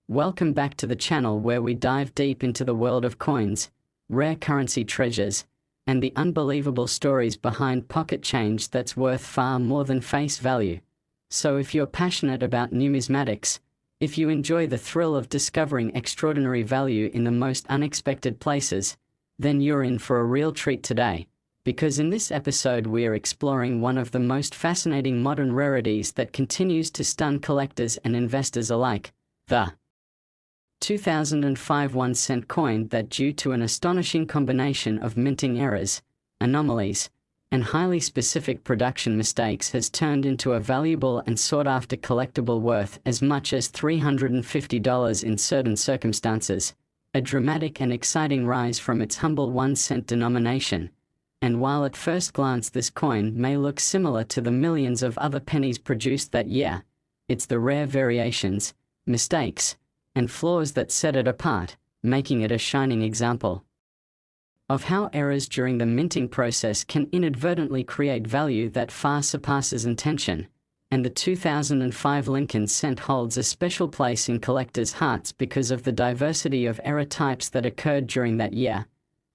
Welcome back to the channel where we dive deep into the world of coins, rare currency treasures, and the unbelievable stories behind pocket change that's worth far more than face value. So if you're passionate about numismatics, if you enjoy the thrill of discovering extraordinary value in the most unexpected places, then you're in for a real treat today, because in this episode we are exploring one of the most fascinating modern rarities that continues to stun collectors and investors alike, the 2005 1-cent coin that, due to an astonishing combination of minting errors, anomalies, and highly specific production mistakes, has turned into a valuable and sought-after collectible worth as much as $350 in certain circumstances, a dramatic and exciting rise from its humble 1-cent denomination. And while at first glance this coin may look similar to the millions of other pennies produced that year, it's the rare variations, mistakes, and flaws that set it apart, making it a shining example of how errors during the minting process can inadvertently create value that far surpasses intention. And the 2005 Lincoln cent holds a special place in collectors' hearts because of the diversity of error types that occurred during that year,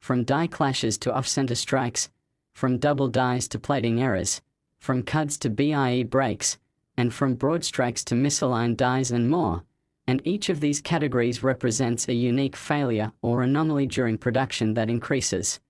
from die clashes to off-center strikes, from double dies to plating errors, from cuds to BIE breaks, and from broad strikes to misaligned dies and more. And each of these categories represents a unique failure or anomaly during production that increases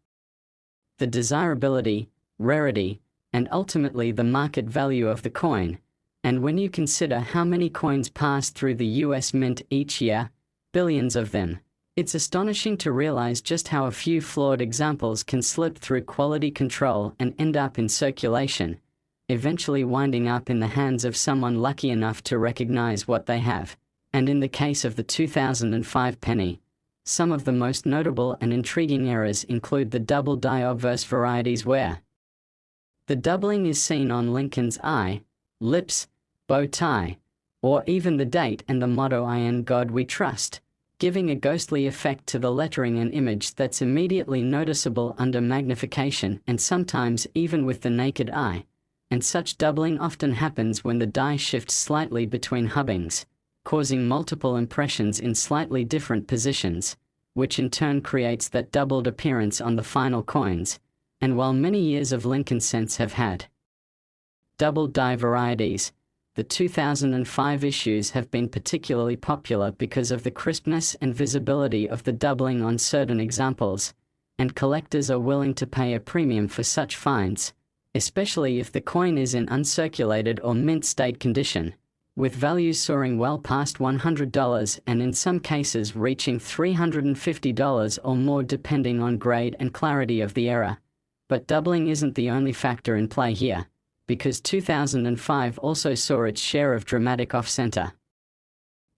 the desirability, rarity, and ultimately the market value of the coin. And when you consider how many coins pass through the US Mint each year, billions of them, it's astonishing to realize just how a few flawed examples can slip through quality control and end up in circulation, eventually winding up in the hands of someone lucky enough to recognize what they have. And in the case of the 2005 penny, some of the most notable and intriguing errors include the double die obverse varieties where the doubling is seen on Lincoln's eye, lips, bow tie, or even the date and the motto "In God We Trust," giving a ghostly effect to the lettering and image that's immediately noticeable under magnification and sometimes even with the naked eye. And such doubling often happens when the die shifts slightly between hubbings, causing multiple impressions in slightly different positions, which in turn creates that doubled appearance on the final coins. And while many years of Lincoln cents have had double die varieties, the 2005 issues have been particularly popular because of the crispness and visibility of the doubling on certain examples, and collectors are willing to pay a premium for such finds, especially if the coin is in uncirculated or mint state condition, with values soaring well past $100 and in some cases reaching $350 or more depending on grade and clarity of the error. But doubling isn't the only factor in play here, because 2005 also saw its share of dramatic off-center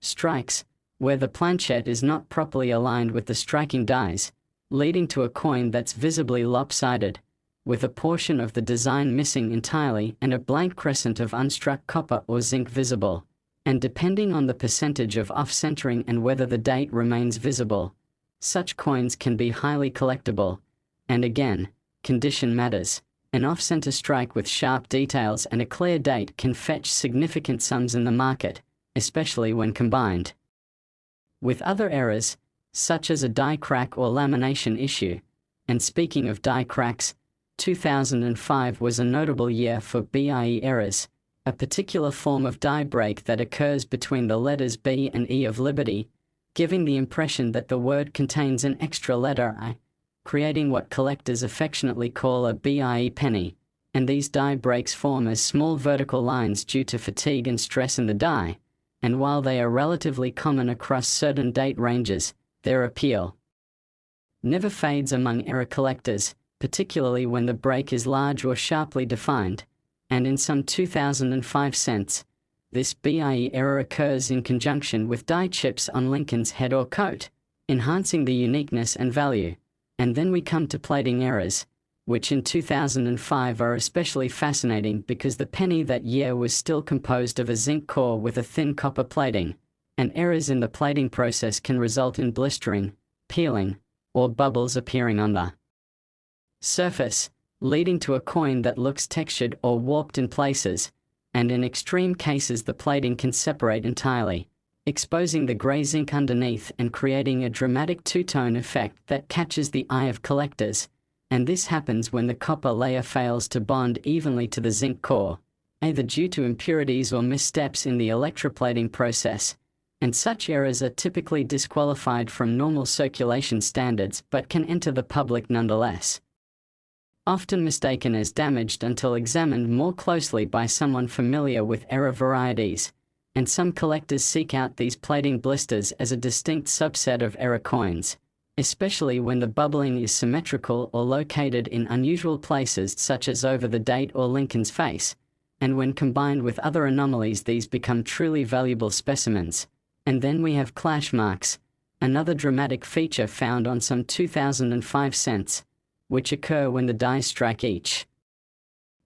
strikes, where the planchette is not properly aligned with the striking dies, leading to a coin that's visibly lopsided, with a portion of the design missing entirely and a blank crescent of unstruck copper or zinc visible. And depending on the percentage of off-centering and whether the date remains visible, such coins can be highly collectible. And again, condition matters. An off-center strike with sharp details and a clear date can fetch significant sums in the market, especially when combined with other errors, such as a die crack or lamination issue. And speaking of die cracks, 2005 was a notable year for BIE errors, a particular form of die break that occurs between the letters B and E of Liberty, giving the impression that the word contains an extra letter I, creating what collectors affectionately call a BIE penny. And these die breaks form as small vertical lines due to fatigue and stress in the die, and while they are relatively common across certain date ranges, their appeal never fades among error collectors, particularly when the break is large or sharply defined. And in some 2005 cents, this BIE error occurs in conjunction with die chips on Lincoln's head or coat, enhancing the uniqueness and value. And then we come to plating errors, which in 2005 are especially fascinating because the penny that year was still composed of a zinc core with a thin copper plating, and errors in the plating process can result in blistering, peeling, or bubbles appearing on the surface, leading to a coin that looks textured or warped in places, and in extreme cases the plating can separate entirely. exposing the gray zinc underneath and creating a dramatic two-tone effect that catches the eye of collectors, and this happens when the copper layer fails to bond evenly to the zinc core, either due to impurities or missteps in the electroplating process, and such errors are typically disqualified from normal circulation standards but can enter the public nonetheless. Often mistaken as damaged until examined more closely by someone familiar with error varieties, and some collectors seek out these plating blisters as a distinct subset of error coins, especially when the bubbling is symmetrical or located in unusual places such as over the date or Lincoln's face, and when combined with other anomalies these become truly valuable specimens. And then we have clash marks, another dramatic feature found on some 2005 cents, which occur when the dies strike each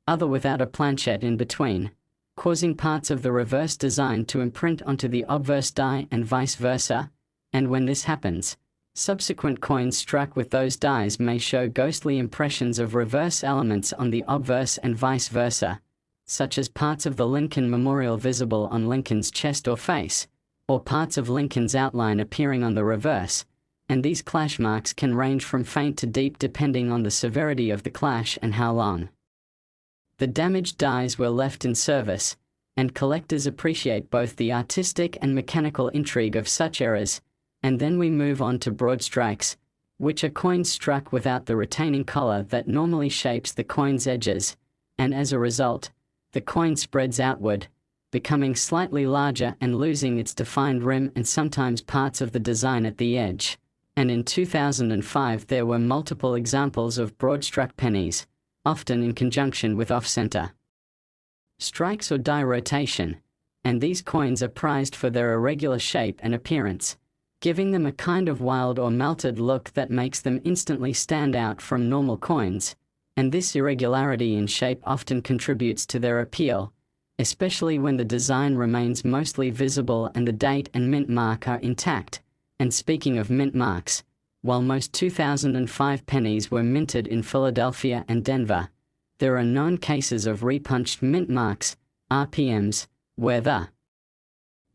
other without a planchette in between, causing parts of the reverse design to imprint onto the obverse die and vice versa, and when this happens, subsequent coins struck with those dies may show ghostly impressions of reverse elements on the obverse and vice versa, such as parts of the Lincoln memorial visible on Lincoln's chest or face, or parts of Lincoln's outline appearing on the reverse, and these clash marks can range from faint to deep depending on the severity of the clash and how long the damaged dies were left in service, and collectors appreciate both the artistic and mechanical intrigue of such errors. And then we move on to broad strikes, which are coins struck without the retaining collar that normally shapes the coin's edges, and as a result, the coin spreads outward, becoming slightly larger and losing its defined rim and sometimes parts of the design at the edge. And in 2005 there were multiple examples of broad-struck pennies, often in conjunction with off-center strikes or die rotation, and these coins are prized for their irregular shape and appearance, giving them a kind of wild or melted look that makes them instantly stand out from normal coins, and this irregularity in shape often contributes to their appeal, especially when the design remains mostly visible and the date and mint mark are intact. And speaking of mint marks, while most 2005 pennies were minted in Philadelphia and Denver, there are known cases of repunched mint marks, RPMs, where the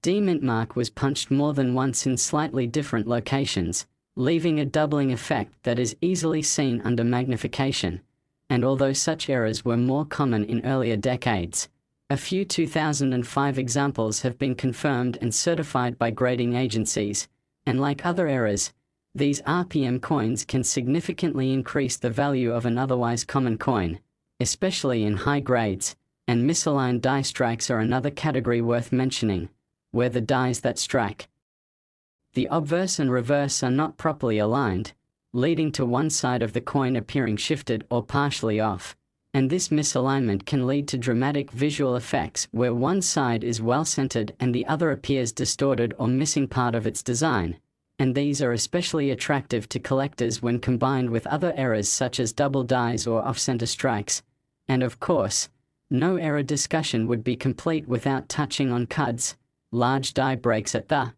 D-mint mark was punched more than once in slightly different locations, leaving a doubling effect that is easily seen under magnification. And although such errors were more common in earlier decades, a few 2005 examples have been confirmed and certified by grading agencies, and like other errors, these RPM coins can significantly increase the value of an otherwise common coin, especially in high grades, and misaligned die strikes are another category worth mentioning, where the dies that strike the obverse and reverse are not properly aligned, leading to one side of the coin appearing shifted or partially off. And this misalignment can lead to dramatic visual effects where one side is well centered and the other appears distorted or missing part of its design. And these are especially attractive to collectors when combined with other errors such as double dies or off-center strikes. And of course, no error discussion would be complete without touching on cuds, large die breaks at the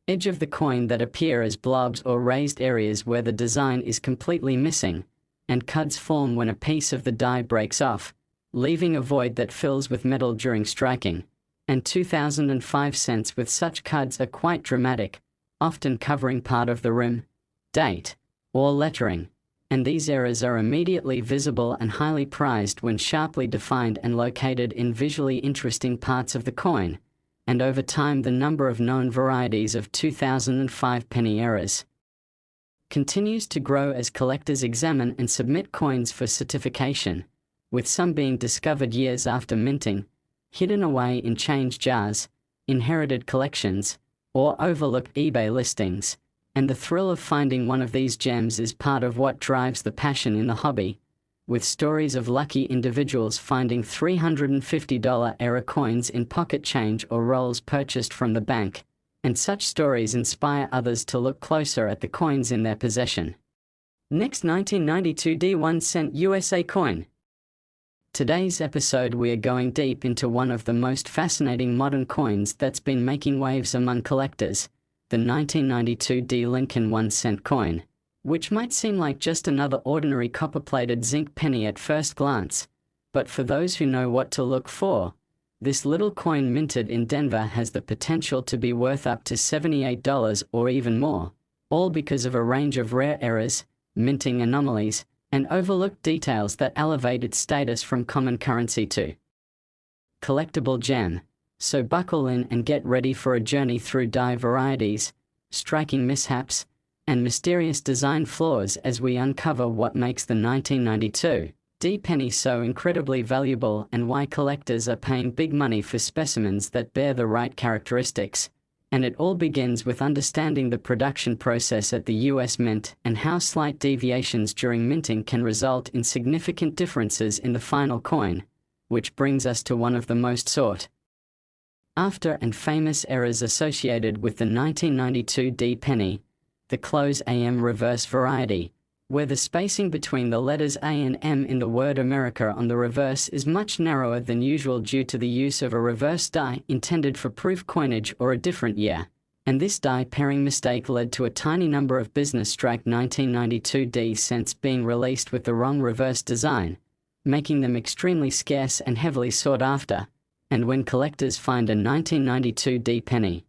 edge of the coin that appear as blobs or raised areas where the design is completely missing, and cuds form when a piece of the die breaks off, leaving a void that fills with metal during striking. And 2005 cents with such cuds are quite dramatic, often covering part of the rim, date, or lettering. And these errors are immediately visible and highly prized when sharply defined and located in visually interesting parts of the coin. And over time the number of known varieties of 2005 penny errors continues to grow as collectors examine and submit coins for certification, with some being discovered years after minting, hidden away in change jars, inherited collections, or overlooked eBay listings. And the thrill of finding one of these gems is part of what drives the passion in the hobby, with stories of lucky individuals finding $350 error coins in pocket change or rolls purchased from the bank. And such stories inspire others to look closer at the coins in their possession. Next, 1992 D1 cent USA coin. Today's episode we are going deep into one of the most fascinating modern coins that's been making waves among collectors, the 1992 D Lincoln 1 cent coin, which might seem like just another ordinary copper-plated zinc penny at first glance, but for those who know what to look for, This little coin minted in Denver has the potential to be worth up to $78 or even more, all because of a range of rare errors, minting anomalies, and overlooked details that elevate its status from common currency to collectible gem. So buckle in and get ready for a journey through die varieties, striking mishaps, and mysterious design flaws as we uncover what makes the 1992 D penny so incredibly valuable and why collectors are paying big money for specimens that bear the right characteristics. And it all begins with understanding the production process at the US Mint and how slight deviations during minting can result in significant differences in the final coin, which brings us to one of the most sought after and famous errors associated with the 1992 D penny, the close AM reverse variety, where the spacing between the letters A and M in the word America on the reverse is much narrower than usual due to the use of a reverse die intended for proof coinage or a different year. And this die pairing mistake led to a tiny number of business strike 1992 D cents being released with the wrong reverse design, making them extremely scarce and heavily sought after. And when collectors find a 1992 D penny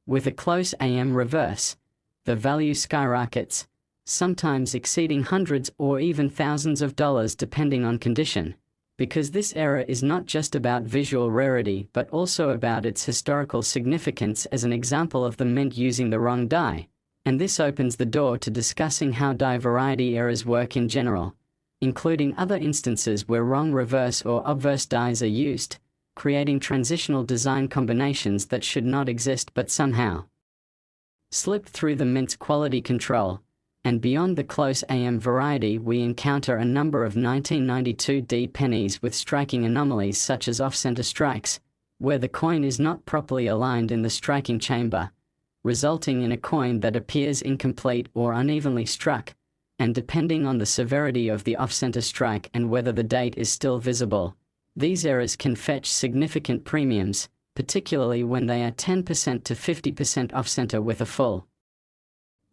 with a close AM reverse, the value skyrockets, sometimes exceeding hundreds or even thousands of dollars depending on condition, because this error is not just about visual rarity but also about its historical significance as an example of the mint using the wrong die. And this opens the door to discussing how die variety errors work in general, including other instances where wrong reverse or obverse dies are used, creating transitional design combinations that should not exist but somehow slip through the mint's quality control. And beyond the close AM variety, we encounter a number of 1992 D pennies with striking anomalies such as off-center strikes, where the coin is not properly aligned in the striking chamber, resulting in a coin that appears incomplete or unevenly struck, and depending on the severity of the off-center strike and whether the date is still visible, these errors can fetch significant premiums, particularly when they are 10% to 50% off-center with a full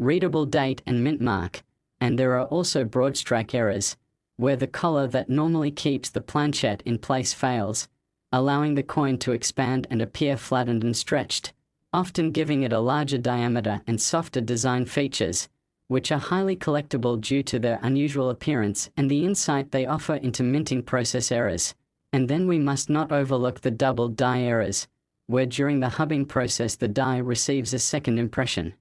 readable date and mint mark. And there are also broad strike errors, where the collar that normally keeps the planchette in place fails, allowing the coin to expand and appear flattened and stretched, often giving it a larger diameter and softer design features, which are highly collectible due to their unusual appearance and the insight they offer into minting process errors. And then we must not overlook the double die errors, where during the hubbing process the die receives a second impression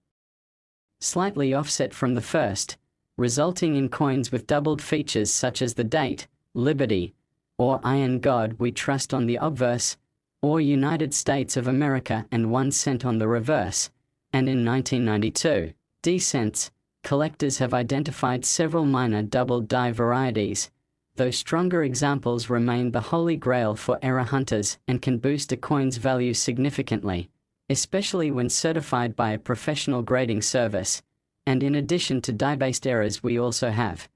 slightly offset from the first, resulting in coins with doubled features such as the date, Liberty, or Iron God We Trust on the obverse, or United States of America and 1 cent on the reverse. And in 1992 D cents, collectors have identified several minor double die varieties, though stronger examples remain the holy grail for error hunters and can boost a coin's value significantly, especially when certified by a professional grading service. And in addition to die-based errors, we also have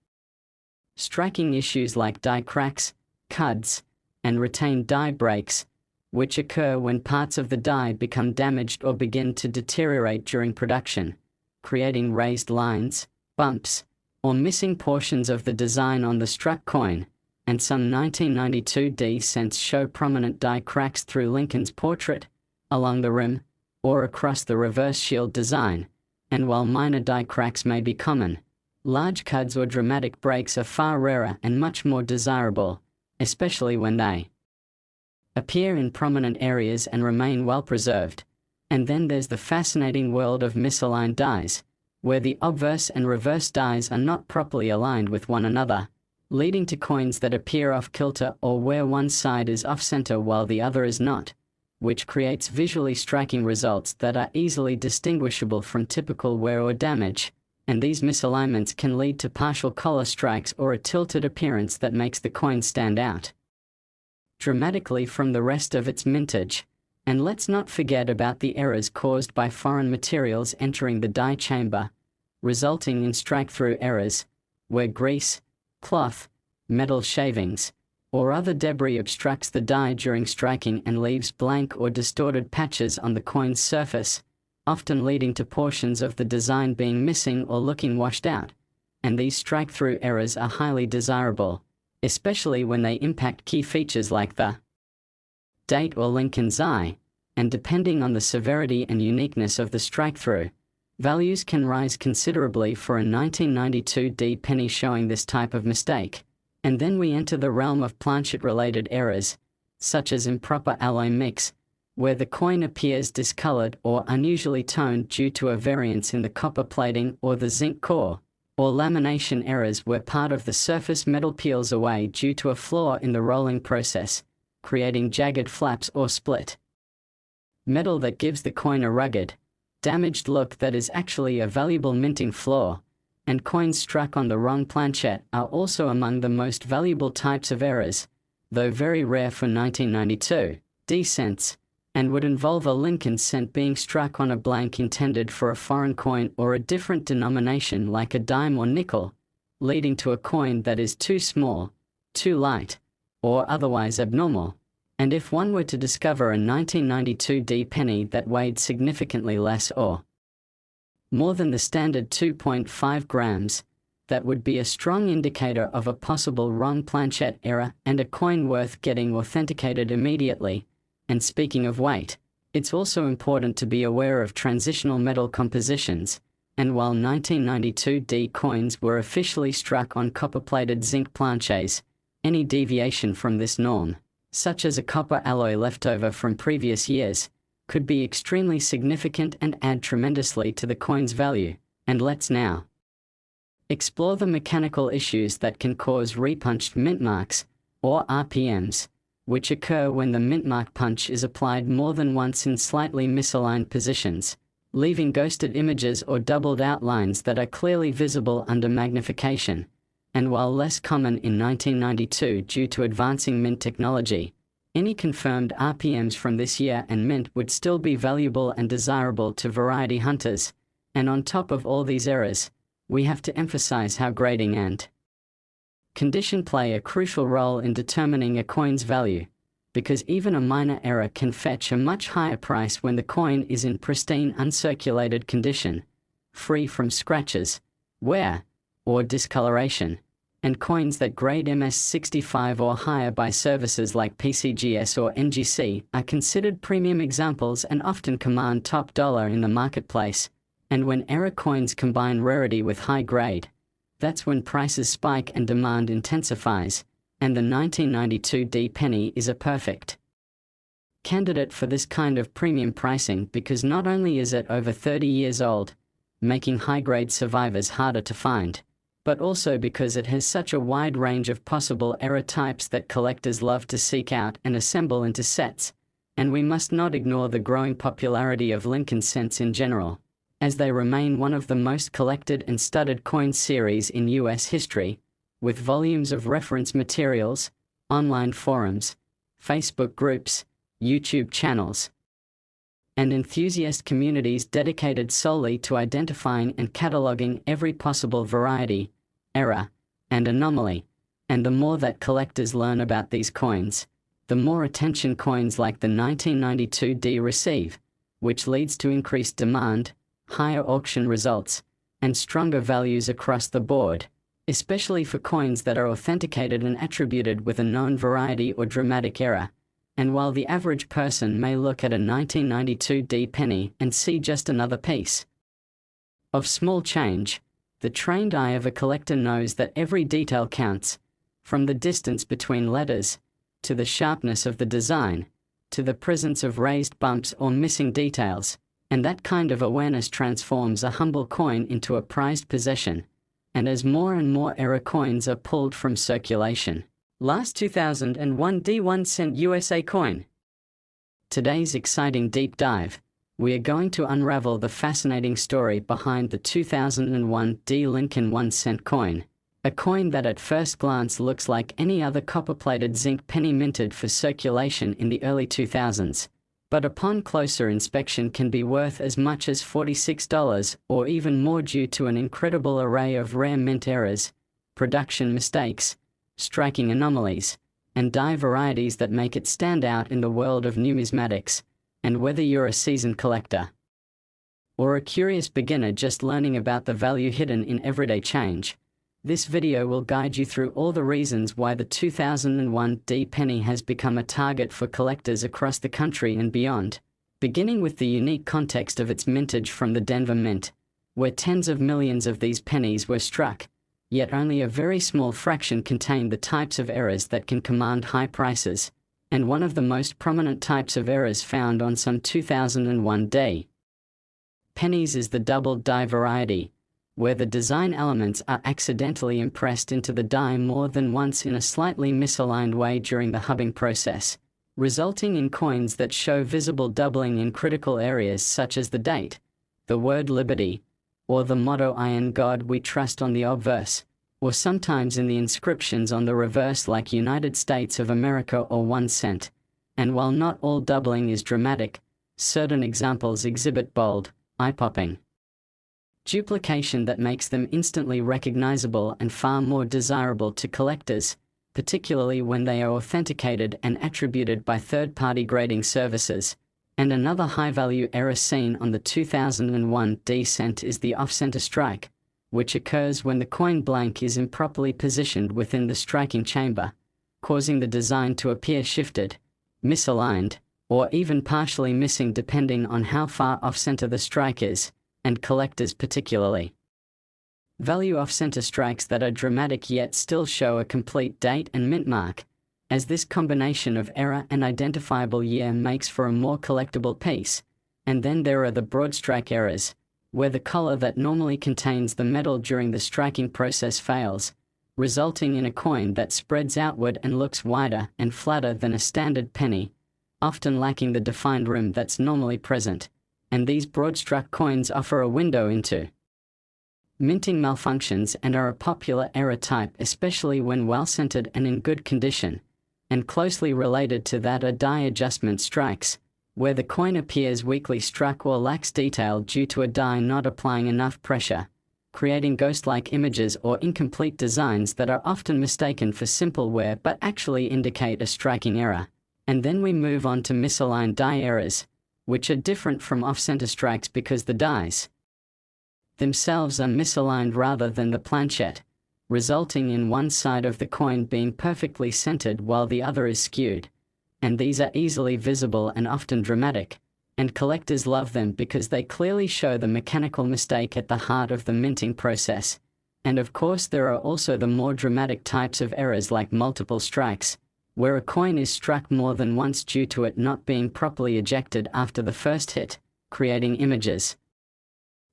striking issues like die cracks, cuds, and retained die breaks, which occur when parts of the die become damaged or begin to deteriorate during production, creating raised lines, bumps, or missing portions of the design on the struck coin. And some 1992 D cents show prominent die cracks through Lincoln's portrait, along the rim, or across the reverse shield design. And while minor die cracks may be common, large cuds or dramatic breaks are far rarer and much more desirable, especially when they appear in prominent areas and remain well preserved. And then there's the fascinating world of misaligned dies, where the obverse and reverse dies are not properly aligned with one another, leading to coins that appear off-kilter or where one side is off-center while the other is not, which creates visually striking results that are easily distinguishable from typical wear or damage. And these misalignments can lead to partial collar strikes or a tilted appearance that makes the coin stand out dramatically from the rest of its mintage. And let's not forget about the errors caused by foreign materials entering the die chamber, resulting in strike-through errors, where grease, cloth, metal shavings, or other debris obstructs the die during striking and leaves blank or distorted patches on the coin's surface, often leading to portions of the design being missing or looking washed out. And these strike-through errors are highly desirable, especially when they impact key features like the date or Lincoln's eye, and depending on the severity and uniqueness of the strike-through, values can rise considerably for a 1992 D penny showing this type of mistake. And then we enter the realm of planchet-related errors, such as improper alloy mix, where the coin appears discolored or unusually toned due to a variance in the copper plating or the zinc core, or lamination errors where part of the surface metal peels away due to a flaw in the rolling process, creating jagged flaps or split metal that gives the coin a rugged, damaged look that is actually a valuable minting flaw, and coins struck on the wrong planchet are also among the most valuable types of errors, though very rare for 1992 D cents, and would involve a Lincoln cent being struck on a blank intended for a foreign coin or a different denomination like a dime or nickel, leading to a coin that is too small, too light, or otherwise abnormal. And if one were to discover a 1992 D penny that weighed significantly less or more than the standard 2.5 grams, that would be a strong indicator of a possible wrong planchet error and a coin worth getting authenticated immediately. And speaking of weight, it's also important to be aware of transitional metal compositions, and while 1992 D coins were officially struck on copper-plated zinc planchets, any deviation from this norm, such as a copper alloy leftover from previous years, could be extremely significant and add tremendously to the coin's value. And let's now explore the mechanical issues that can cause repunched mint marks, or RPMs, which occur when the mint mark punch is applied more than once in slightly misaligned positions, leaving ghosted images or doubled outlines that are clearly visible under magnification. And while less common in 1992 due to advancing mint technology, any confirmed RPMs from this year and mint would still be valuable and desirable to variety hunters. And on top of all these errors, we have to emphasize how grading and condition play a crucial role in determining a coin's value, because even a minor error can fetch a much higher price when the coin is in pristine uncirculated condition, free from scratches, wear, or discoloration. And coins that grade MS65 or higher by services like PCGS or NGC are considered premium examples and often command top dollar in the marketplace. And when error coins combine rarity with high grade, that's when prices spike and demand intensifies, and the 1992 D penny is a perfect candidate for this kind of premium pricing because not only is it over 30 years old, making high-grade survivors harder to find, but also because it has such a wide range of possible error types that collectors love to seek out and assemble into sets. And we must not ignore the growing popularity of Lincoln cents in general, as they remain one of the most collected and studied coin series in US history, with volumes of reference materials, online forums, Facebook groups, YouTube channels, and enthusiast communities dedicated solely to identifying and cataloging every possible variety, error, and anomaly. And the more that collectors learn about these coins, the more attention coins like the 1992 D receive, which leads to increased demand, higher auction results, and stronger values across the board, especially for coins that are authenticated and attributed with a known variety or dramatic error. And while the average person may look at a 1992 D penny and see just another piece of small change, the trained eye of a collector knows that every detail counts, from the distance between letters, to the sharpness of the design, to the presence of raised bumps or missing details, and that kind of awareness transforms a humble coin into a prized possession. And as more and more error coins are pulled from circulation, last 2001 D1 cent USA coin. Today's exciting deep dive, we are going to unravel the fascinating story behind the 2001 D Lincoln 1 cent coin, a coin that at first glance looks like any other copper-plated zinc penny minted for circulation in the early 2000s, but upon closer inspection can be worth as much as $46 or even more due to an incredible array of rare mint errors, production mistakes, striking anomalies, and die varieties that make it stand out in the world of numismatics. And whether you're a seasoned collector or a curious beginner just learning about the value hidden in everyday change, This video will guide you through all the reasons why the 2001 D penny has become a target for collectors across the country and beyond, beginning with the unique context of its mintage from the Denver Mint, where tens of millions of these pennies were struck, yet only a very small fraction contained the types of errors that can command high prices, and one of the most prominent types of errors found on some 2001 D pennies is the double die variety, where the design elements are accidentally impressed into the die more than once in a slightly misaligned way during the hubbing process, resulting in coins that show visible doubling in critical areas such as the date, the word liberty, or the motto "I in God we trust" on the obverse, or sometimes in the inscriptions on the reverse like United States of America or 1 cent. And while not all doubling is dramatic, certain examples exhibit bold, eye-popping duplication that makes them instantly recognizable and far more desirable to collectors, particularly when they are authenticated and attributed by third-party grading services. And another high-value error seen on the 2001 D cent is the off-center strike, which occurs when the coin blank is improperly positioned within the striking chamber, causing the design to appear shifted, misaligned, or even partially missing depending on how far off-center the strike is, and collectors particularly value off-center strikes that are dramatic yet still show a complete date and mint mark, as this combination of error and identifiable year makes for a more collectible piece. And then there are the broad strike errors, where the collar that normally contains the metal during the striking process fails, resulting in a coin that spreads outward and looks wider and flatter than a standard penny, often lacking the defined rim that's normally present. And these broad-struck coins offer a window into minting malfunctions and are a popular error type, especially when well-centered and in good condition. And closely related to that are die adjustment strikes, where the coin appears weakly struck or lacks detail due to a die not applying enough pressure, creating ghost-like images or incomplete designs that are often mistaken for simple wear but actually indicate a striking error. And then we move on to misaligned die errors, which are different from off-center strikes because the dies themselves are misaligned rather than the planchette, resulting in one side of the coin being perfectly centered while the other is skewed. And these are easily visible and often dramatic, and collectors love them because they clearly show the mechanical mistake at the heart of the minting process. And of course there are also the more dramatic types of errors like multiple strikes, where a coin is struck more than once due to it not being properly ejected after the first hit, creating images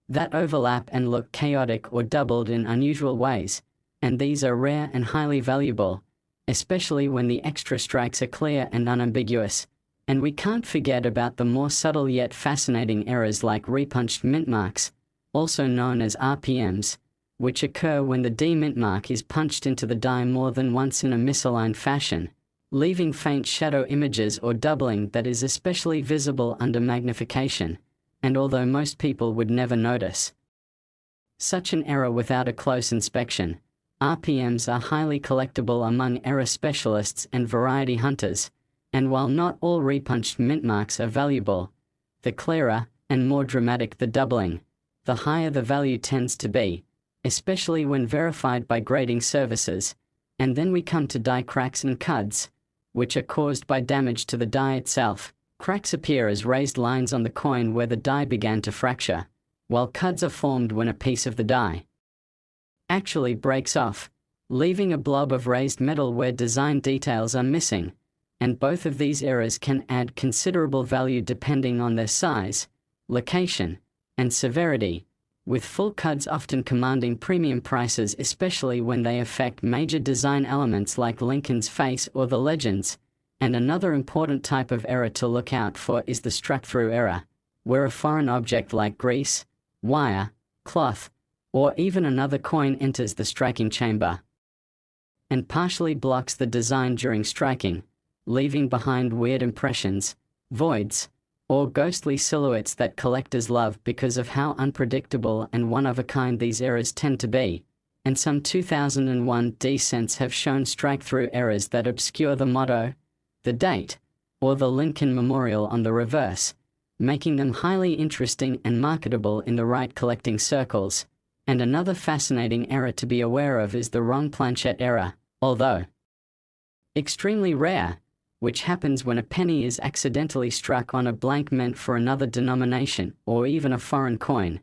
that overlap and look chaotic or doubled in unusual ways. And these are rare and highly valuable, especially when the extra strikes are clear and unambiguous. And we can't forget about the more subtle yet fascinating errors like repunched mint marks, also known as RPMs, which occur when the D mint mark is punched into the die more than once in a misaligned fashion, leaving faint shadow images or doubling that is especially visible under magnification. And although most people would never notice such an error without a close inspection, RPMs are highly collectible among error specialists and variety hunters. And while not all repunched mint marks are valuable, the clearer and more dramatic the doubling, the higher the value tends to be, especially when verified by grading services. And then we come to die cracks and cuds, which are caused by damage to the die itself. Cracks appear as raised lines on the coin where the die began to fracture, while cuds are formed when a piece of the die actually breaks off, leaving a blob of raised metal where design details are missing. And both of these errors can add considerable value depending on their size, location, and severity, with full cuds often commanding premium prices, especially when they affect major design elements like Lincoln's face or the legends. And another important type of error to look out for is the struck-through error, where a foreign object like grease, wire, cloth, or even another coin enters the striking chamber and partially blocks the design during striking, leaving behind weird impressions, voids, or ghostly silhouettes that collectors love because of how unpredictable and one-of-a-kind these errors tend to be. And some 2001 D cents have shown strike-through errors that obscure the motto, the date, or the Lincoln Memorial on the reverse, making them highly interesting and marketable in the right collecting circles. And another fascinating error to be aware of is the wrong planchette error, although extremely rare, which happens when a penny is accidentally struck on a blank meant for another denomination or even a foreign coin,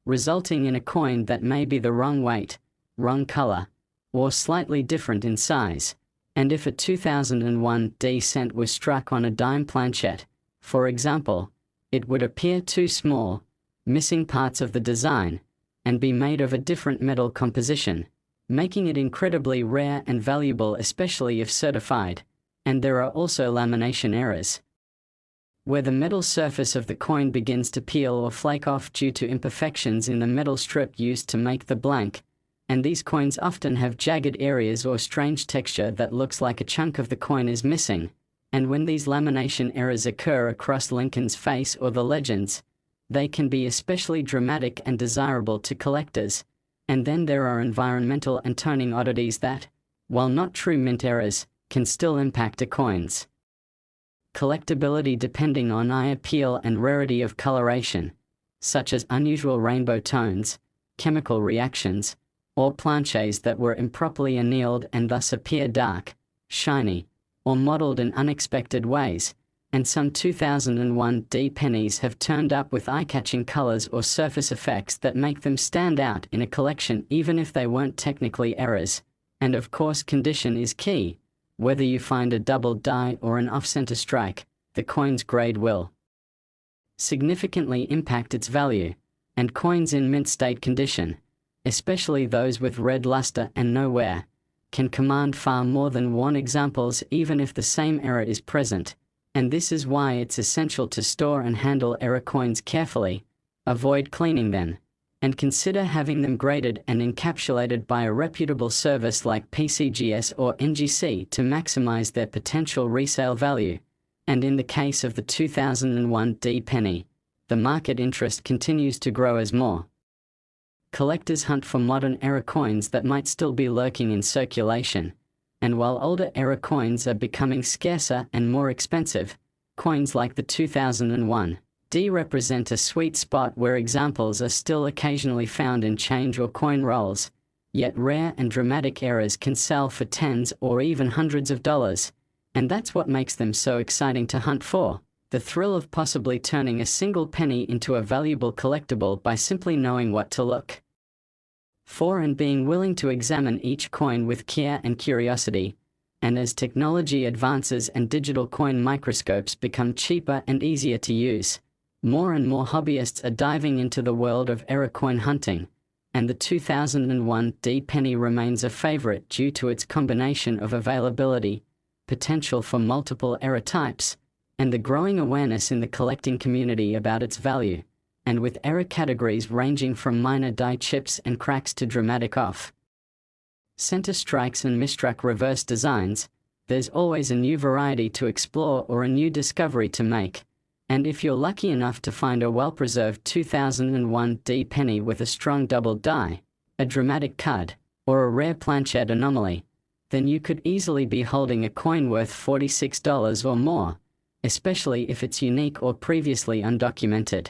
resulting in a coin that may be the wrong weight, wrong color, or slightly different in size. And if a 2001 D cent was struck on a dime planchette, for example, it would appear too small, missing parts of the design, and be made of a different metal composition, making it incredibly rare and valuable, especially if certified. And there are also lamination errors, where the metal surface of the coin begins to peel or flake off due to imperfections in the metal strip used to make the blank, and these coins often have jagged areas or strange texture that looks like a chunk of the coin is missing. And when these lamination errors occur across Lincoln's face or the legends, they can be especially dramatic and desirable to collectors. And then there are environmental and toning oddities that, while not true mint errors, can still impact a coin's collectability depending on eye appeal and rarity of coloration, such as unusual rainbow tones, chemical reactions, or planchets that were improperly annealed and thus appear dark, shiny, or modeled in unexpected ways. And some 2001 D pennies have turned up with eye-catching colors or surface effects that make them stand out in a collection even if they weren't technically errors. And of course, condition is key. Whether you find a double die or an off-center strike, the coin's grade will significantly impact its value, and coins in mint state condition, especially those with red luster and no wear, can command far more than worn examples even if the same error is present. And this is why it's essential to store and handle error coins carefully, avoid cleaning them, and consider having them graded and encapsulated by a reputable service like PCGS or NGC to maximize their potential resale value. And in the case of the 2001 D penny, the market interest continues to grow as more collectors hunt for modern error coins that might still be lurking in circulation. And while older error coins are becoming scarcer and more expensive, coins like the 2001 D represent a sweet spot where examples are still occasionally found in change or coin rolls, yet rare and dramatic errors can sell for tens or even hundreds of dollars. And that's what makes them so exciting to hunt for, the thrill of possibly turning a single penny into a valuable collectible by simply knowing what to look for and being willing to examine each coin with care and curiosity. And as technology advances and digital coin microscopes become cheaper and easier to use, more and more hobbyists are diving into the world of error coin hunting, and the 2001 D penny remains a favorite due to its combination of availability, potential for multiple error types, and the growing awareness in the collecting community about its value. And with error categories ranging from minor die chips and cracks to dramatic off-center strikes and misstruck reverse designs, there's always a new variety to explore or a new discovery to make. And if you're lucky enough to find a well-preserved 2001 D penny with a strong double die, a dramatic cut, or a rare planchette anomaly, then you could easily be holding a coin worth $46 or more, especially if it's unique or previously undocumented.